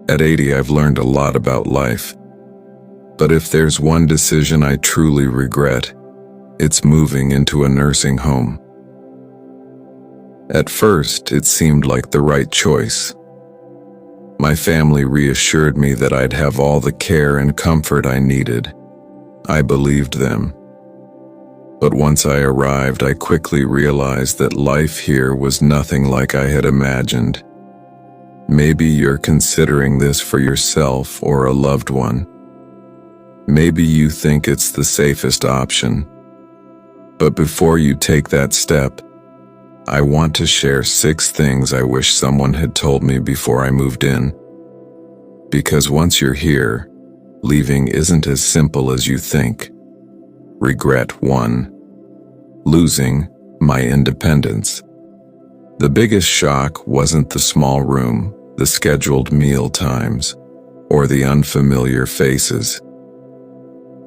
At 80, I've learned a lot about life. But if there's one decision I truly regret, it's moving into a nursing home. At first, it seemed like the right choice. My family reassured me that I'd have all the care and comfort I needed. I believed them. But once I arrived, I quickly realized that life here was nothing like I had imagined. Maybe you're considering this for yourself or a loved one. Maybe you think it's the safest option. But before you take that step, I want to share 6 things I wish someone had told me before I moved in. Because once you're here, leaving isn't as simple as you think. Regret 1. Losing my independence. The biggest shock wasn't the small room, the scheduled meal times, or the unfamiliar faces.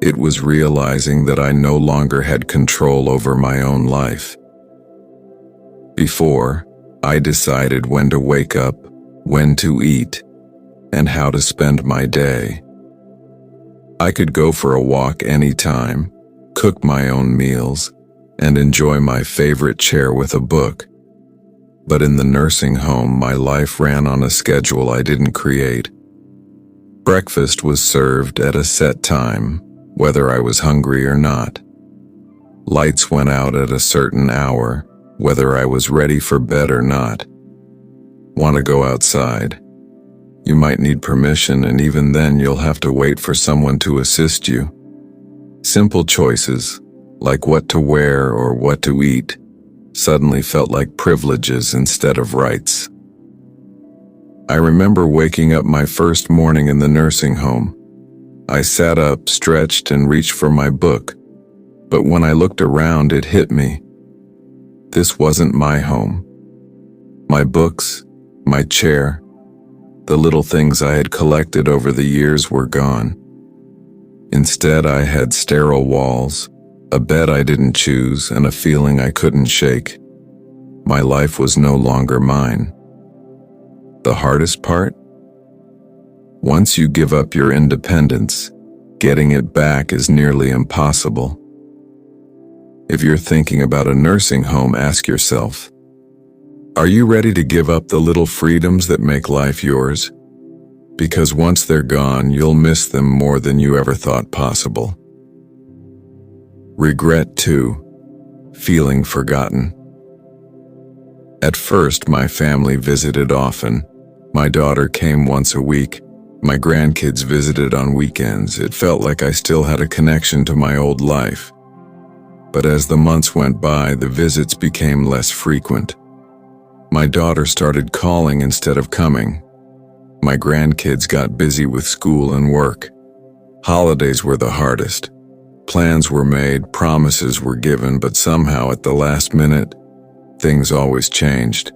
It was realizing that I no longer had control over my own life. Before, I decided when to wake up, when to eat, and how to spend my day. I could go for a walk anytime, cook my own meals, and enjoy my favorite chair with a book. But in the nursing home, my life ran on a schedule I didn't create. Breakfast was served at a set time, whether I was hungry or not. Lights went out at a certain hour, whether I was ready for bed or not. Want to go outside? You might need permission, and even then you'll have to wait for someone to assist you. Simple choices, like what to wear or what to eat, suddenly felt like privileges instead of rights. I remember waking up my first morning in the nursing home. I sat up, stretched, and reached for my book. But when I looked around, it hit me. This wasn't my home. My books, my chair, the little things I had collected over the years were gone. Instead, I had sterile walls, a bed I didn't choose, and a feeling I couldn't shake. My life was no longer mine. The hardest part? Once you give up your independence, getting it back is nearly impossible. If you're thinking about a nursing home, ask yourself, are you ready to give up the little freedoms that make life yours? Because once they're gone, you'll miss them more than you ever thought possible. Regret 2. Feeling forgotten. At first, my family visited often. My daughter came once a week. My grandkids visited on weekends. It felt like I still had a connection to my old life. But as the months went by, the visits became less frequent. My daughter started calling instead of coming. My grandkids got busy with school and work. Holidays were the hardest. Plans were made, promises were given, but somehow at the last minute, things always changed.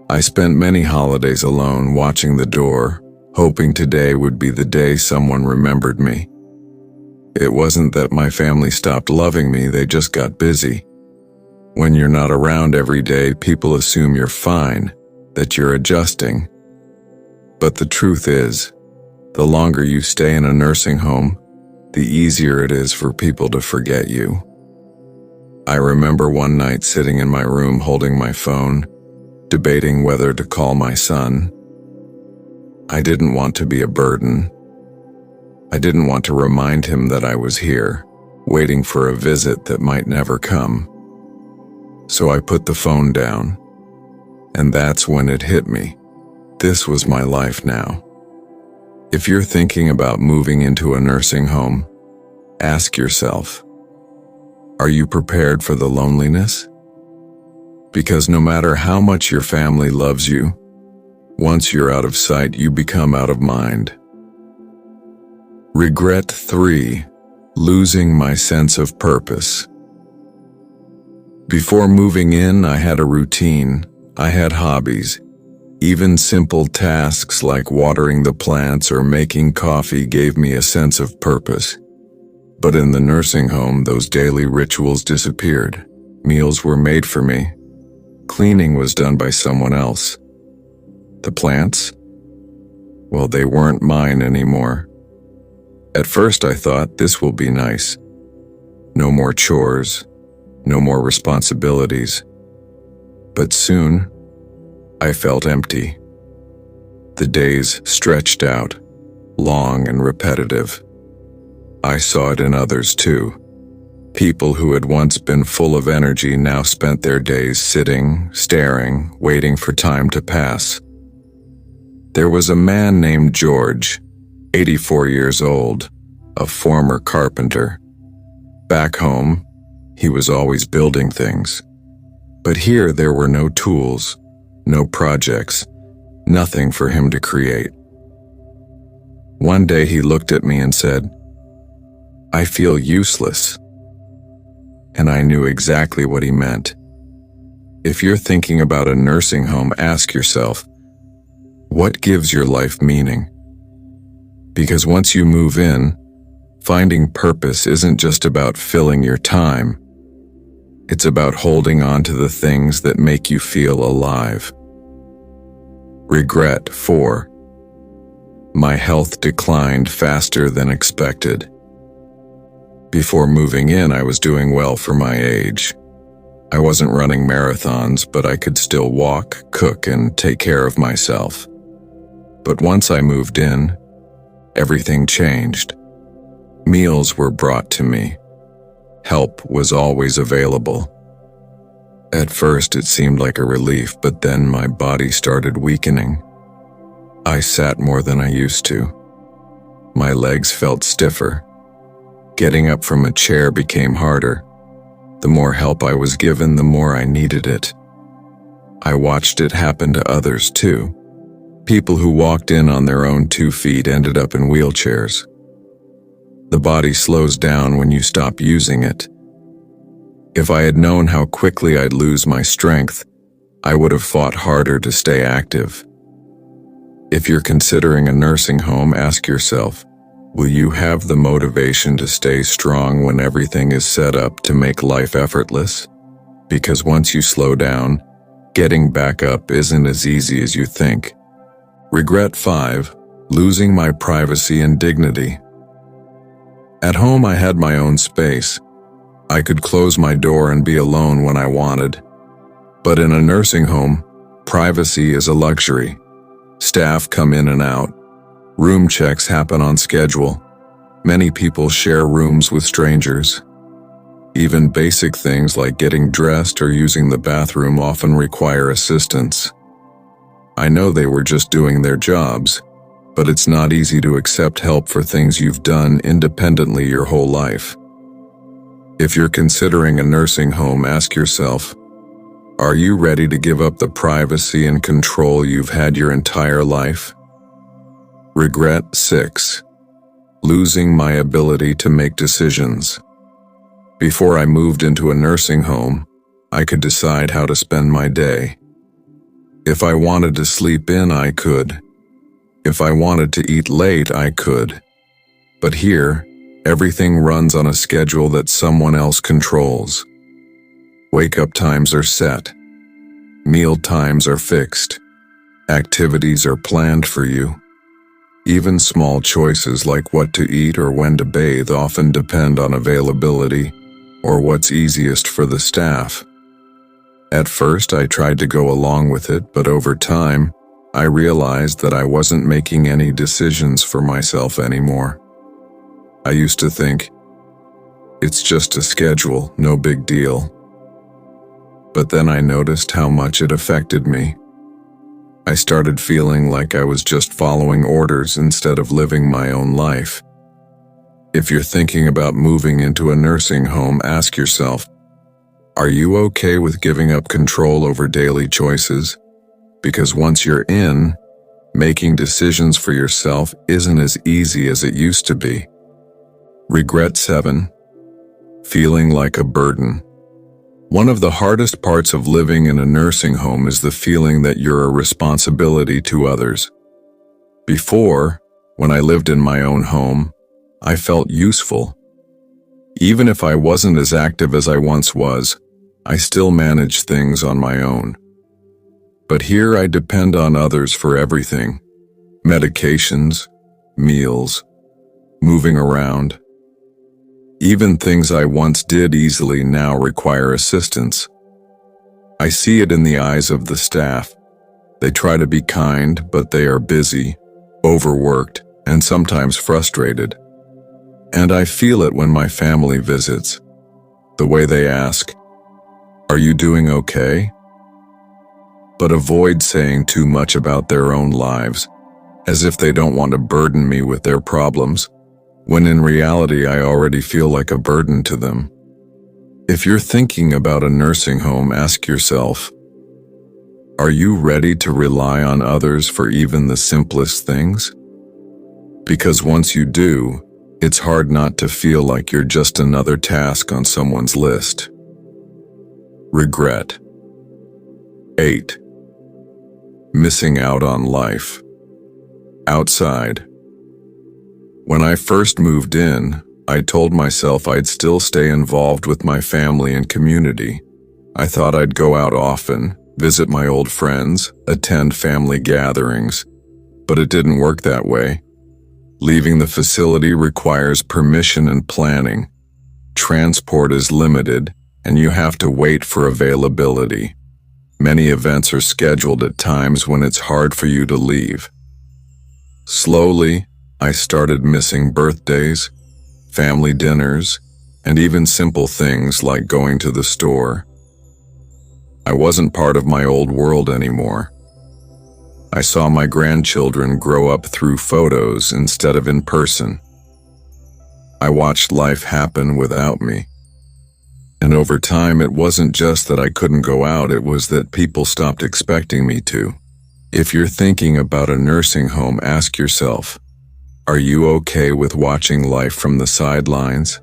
I spent many holidays alone, watching the door, hoping today would be the day someone remembered me. It wasn't that my family stopped loving me, they just got busy. When you're not around every day, people assume you're fine, that you're adjusting. But the truth is, the longer you stay in a nursing home, the easier it is for people to forget you. I remember one night sitting in my room holding my phone, debating whether to call my son. I didn't want to be a burden. I didn't want to remind him that I was here, waiting for a visit that might never come. So I put the phone down, and that's when it hit me. This was my life now. If you're thinking about moving into a nursing home, ask yourself, are you prepared for the loneliness? Because no matter how much your family loves you, once you're out of sight, you become out of mind. Regret 3. Losing my sense of purpose. Before moving in, I had a routine. I had hobbies. Even simple tasks like watering the plants or making coffee gave me a sense of purpose. But in the nursing home, those daily rituals disappeared. Meals were made for me. Cleaning was done by someone else. The plants? well, they weren't mine anymore. At first I thought this will be nice. No more chores, no more responsibilities. But soon, I felt empty. The days stretched out, long and repetitive. I saw it in others too. People who had once been full of energy now spent their days sitting, staring, waiting for time to pass. There was a man named George, 84 years old, a former carpenter. Back home, he was always building things. But here there were no tools, no projects, nothing for him to create. One day he looked at me and said, "I feel useless." And I knew exactly what he meant. If you're thinking about a nursing home, ask yourself, what gives your life meaning? Because once you move in, finding purpose isn't just about filling your time. It's about holding on to the things that make you feel alive. Regret 4. My health declined faster than expected. Before moving in, I was doing well for my age. I wasn't running marathons, but I could still walk, cook, and take care of myself. But once I moved in, everything changed. Meals were brought to me. Help was always available. At first it seemed like a relief, but then my body started weakening. I sat more than I used to. My legs felt stiffer. Getting up from a chair became harder. The more help I was given, the more I needed it. I watched it happen to others too. People who walked in on their own 2 feet ended up in wheelchairs. The body slows down when you stop using it. If I had known how quickly I'd lose my strength, I would have fought harder to stay active. If you're considering a nursing home, ask yourself, will you have the motivation to stay strong when everything is set up to make life effortless? Because once you slow down, getting back up isn't as easy as you think. Regret 5. Losing my privacy and dignity. At home, I had my own space. I could close my door and be alone when I wanted. But in a nursing home, privacy is a luxury. Staff come in and out. Room checks happen on schedule. Many people share rooms with strangers. Even basic things like getting dressed or using the bathroom often require assistance. I know they were just doing their jobs, but it's not easy to accept help for things you've done independently your whole life. If you're considering a nursing home, ask yourself, are you ready to give up the privacy and control you've had your entire life? Regret 6. Losing my ability to make decisions. Before I moved into a nursing home, I could decide how to spend my day. If I wanted to sleep in, I could. If I wanted to eat late, I could. But here, everything runs on a schedule that someone else controls. Wake-up times are set. Meal times are fixed. Activities are planned for you. Even small choices like what to eat or when to bathe often depend on availability or what's easiest for the staff. At first, I tried to go along with it, but over time, I realized that I wasn't making any decisions for myself anymore. I used to think, it's just a schedule, no big deal. But then I noticed how much it affected me. I started feeling like I was just following orders instead of living my own life. If you're thinking about moving into a nursing home, ask yourself, are you okay with giving up control over daily choices? Because once you're in, making decisions for yourself isn't as easy as it used to be. Regret 7. Feeling like a burden. One of the hardest parts of living in a nursing home is the feeling that you're a responsibility to others. Before, when I lived in my own home, I felt useful. Even if I wasn't as active as I once was, I still managed things on my own. But here I depend on others for everything. Medications, meals, moving around. Even things I once did easily now require assistance. I see it in the eyes of the staff. They try to be kind, but they are busy, overworked, and sometimes frustrated. And I feel it when my family visits. The way they ask, "Are you doing okay?" But avoid saying too much about their own lives, as if they don't want to burden me with their problems, when in reality I already feel like a burden to them. If you're thinking about a nursing home, ask yourself, are you ready to rely on others for even the simplest things? Because once you do, it's hard not to feel like you're just another task on someone's list. Regret. 8. Missing out on life. Outside. When I first moved in, I told myself I'd still stay involved with my family and community. I thought I'd go out often, visit my old friends, attend family gatherings, but it didn't work that way. Leaving the facility requires permission and planning. Transport is limited, and you have to wait for availability. Many events are scheduled at times when it's hard for you to leave. Slowly, I started missing birthdays, family dinners, and even simple things like going to the store. I wasn't part of my old world anymore. I saw my grandchildren grow up through photos instead of in person. I watched life happen without me. And over time, it wasn't just that I couldn't go out, it was that people stopped expecting me to. If you're thinking about a nursing home, ask yourself, are you okay with watching life from the sidelines?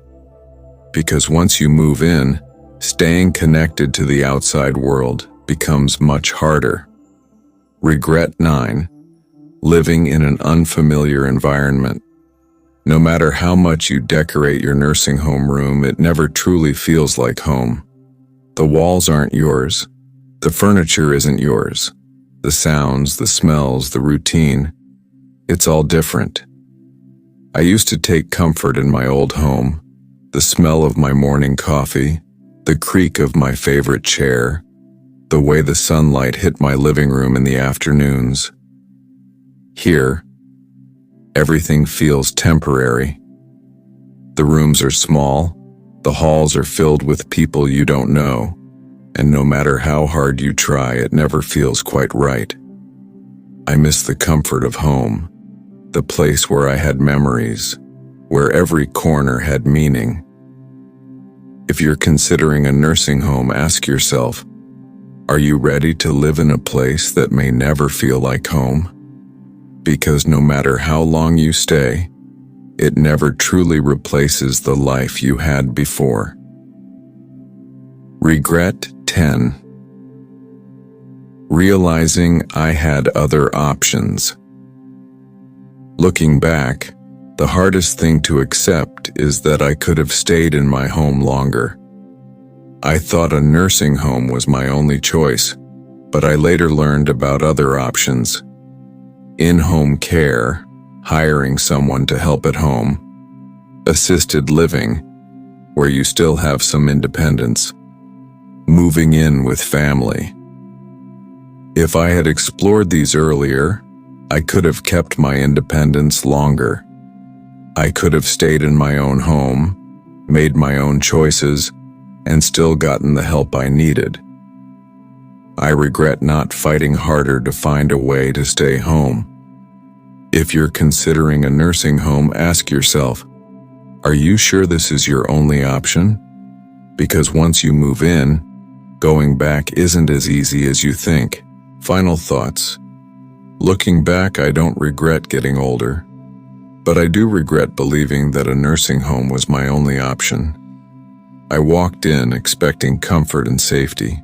Because once you move in, staying connected to the outside world becomes much harder. Regret 9. Living in an unfamiliar environment. No matter how much you decorate your nursing home room, it never truly feels like home. The walls aren't yours. The furniture isn't yours. The sounds, the smells, the routine, it's all different. I used to take comfort in my old home, the smell of my morning coffee, the creak of my favorite chair, the way the sunlight hit my living room in the afternoons. Here, everything feels temporary. The rooms are small, the halls are filled with people you don't know, and no matter how hard you try, it never feels quite right. I miss the comfort of home, the place where I had memories, where every corner had meaning. If you're considering a nursing home, ask yourself, are you ready to live in a place that may never feel like home? Because no matter how long you stay, it never truly replaces the life you had before. Regret 10. Realizing I had other options. Looking back, the hardest thing to accept is that I could have stayed in my home longer. I thought a nursing home was my only choice, but I later learned about other options. In-home care, hiring someone to help at home, assisted living, where you still have some independence, moving in with family. If I had explored these earlier, I could have kept my independence longer. I could have stayed in my own home, made my own choices, and still gotten the help I needed. I regret not fighting harder to find a way to stay home. If you're considering a nursing home, ask yourself, are you sure this is your only option? Because once you move in, going back isn't as easy as you think. Final thoughts. Looking back, I don't regret getting older, but I do regret believing that a nursing home was my only option. I walked in expecting comfort and safety.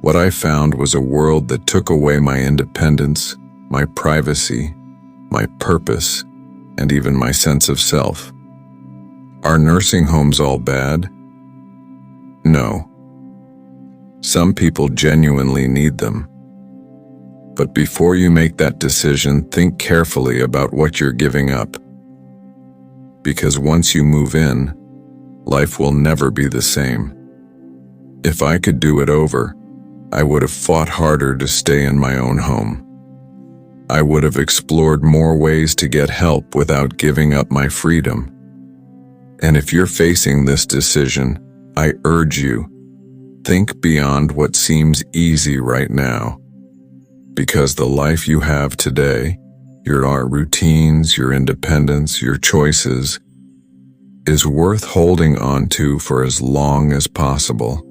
What I found was a world that took away my independence, my privacy, my purpose, and even my sense of self. Are nursing homes all bad? No. Some people genuinely need them. But before you make that decision, think carefully about what you're giving up. Because once you move in, life will never be the same. If I could do it over, I would have fought harder to stay in my own home. I would have explored more ways to get help without giving up my freedom. And if you're facing this decision, I urge you, think beyond what seems easy right now. Because the life you have today, your routines, your independence, your choices, is worth holding on to for as long as possible.